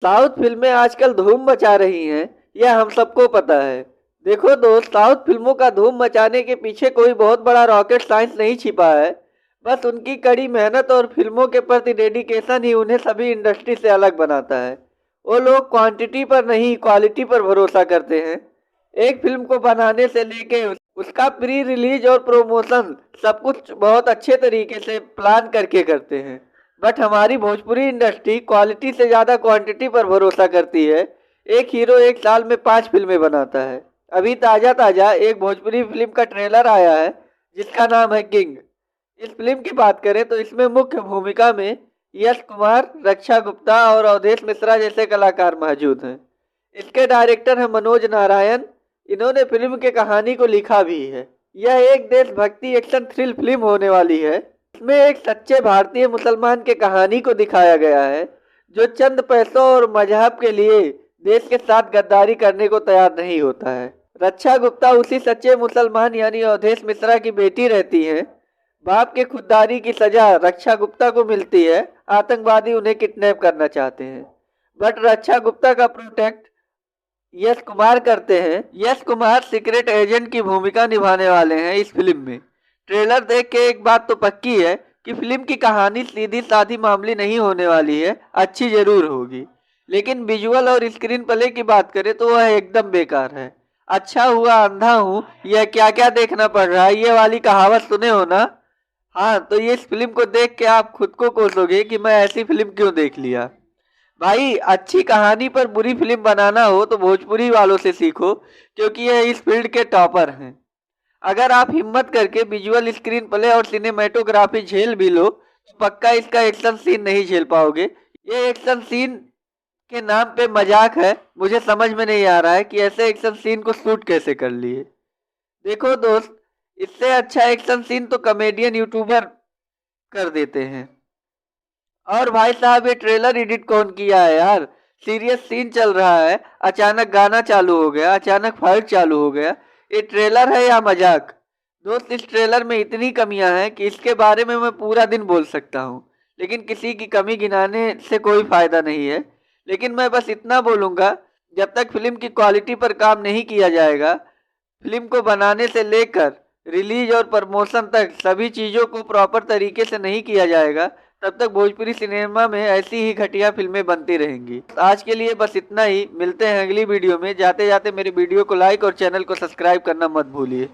South फिल्में आजकल धूम मचा रही हैं, यह हम सबको पता है। देखो दोस्त, साउथ फिल्मों का धूम मचाने के पीछे कोई बहुत बड़ा रॉकेट साइंस नहीं छिपा है। बस उनकी कड़ी मेहनत और फिल्मों के प्रति डेडिकेशन ही उन्हें सभी इंडस्ट्री से अलग बनाता है। वो लोग क्वांटिटी पर नहीं, क्वालिटी पर भरोसा करते हैं। एक फिल्म को बनाने से लेके उसका प्री रिलीज और प्रमोशन सब कुछ बहुत अच्छे तरीके से प्लान करके करते हैं। बट हमारी भोजपुरी इंडस्ट्री क्वालिटी से ज़्यादा क्वांटिटी पर भरोसा करती है। एक हीरो एक साल में 5 फिल्में बनाता है। अभी ताज़ा ताज़ा एक भोजपुरी फिल्म का ट्रेलर आया है जिसका नाम है किंग। इस फिल्म की बात करें तो इसमें मुख्य भूमिका में यश कुमार, रक्षा गुप्ता और अवधेश मिश्रा जैसे कलाकार मौजूद हैं। इसके डायरेक्टर हैं मनोज नारायण। इन्होंने फिल्म के कहानी को लिखा भी है। यह एक देशभक्ति एक्शन थ्रिल फिल्म होने वाली है। इसमें एक सच्चे भारतीय मुसलमान के कहानी को दिखाया गया है जो चंद पैसों और मजहब के लिए देश के साथ गद्दारी करने को तैयार नहीं होता है। रक्षा गुप्ता उसी सच्चे मुसलमान यानी अवधेश मिश्रा की बेटी रहती हैं। बाप के खुददारी की सजा रक्षा गुप्ता को मिलती है। आतंकवादी उन्हें किडनैप करना चाहते हैं, बट रक्षा गुप्ता का प्रोटेक्ट यश कुमार करते हैं। यश कुमार सीक्रेट एजेंट की भूमिका निभाने वाले हैं इस फिल्म में। ट्रेलर देख के एक बात तो पक्की है कि फिल्म की कहानी सीधी साधी मामूली नहीं होने वाली है, अच्छी जरूर होगी। लेकिन विजुअल और स्क्रीन प्ले की बात करें तो वह एकदम बेकार है। अच्छा हुआ अंधा हूँ, यह क्या क्या देखना पड़ रहा है, ये वाली कहावत सुने हो ना। हाँ, तो ये इस फिल्म को देख के आप खुद को कोसोगे कि मैं ऐसी फिल्म क्यों देख लिया। भाई, अच्छी कहानी पर बुरी फिल्म बनाना हो तो भोजपुरी वालों से सीखो, क्योंकि ये इस फील्ड के टॉपर हैं। अगर आप हिम्मत करके विजुअल स्क्रीन प्ले और सिनेमेटोग्राफी झेल भी लो तो पक्का इसका एक्शन सीन नहीं झेल पाओगे। ये एक्शन सीन के नाम पे मजाक है। मुझे समझ में नहीं आ रहा है कि ऐसे एक्शन सीन को शूट कैसे कर लिए। देखो दोस्त, इससे अच्छा एक्शन सीन तो कॉमेडियन यूट्यूबर कर देते हैं। और भाई साहब, ये ट्रेलर एडिट कौन किया है यार। सीरियस सीन चल रहा है, अचानक गाना चालू हो गया, अचानक फाइट चालू हो गया। ये ट्रेलर है या मजाक। दोस्त, इस ट्रेलर में इतनी कमियां हैं कि इसके बारे में मैं पूरा दिन बोल सकता हूँ, लेकिन किसी की कमी गिनाने से कोई फायदा नहीं है। लेकिन मैं बस इतना बोलूंगा, जब तक फिल्म की क्वालिटी पर काम नहीं किया जाएगा, फिल्म को बनाने से लेकर रिलीज और प्रमोशन तक सभी चीज़ों को प्रॉपर तरीके से नहीं किया जाएगा, तब तक भोजपुरी सिनेमा में ऐसी ही घटिया फिल्में बनती रहेंगी। आज के लिए बस इतना ही। मिलते हैं अगली वीडियो में। जाते जाते मेरे वीडियो को लाइक और चैनल को सब्सक्राइब करना मत भूलिए।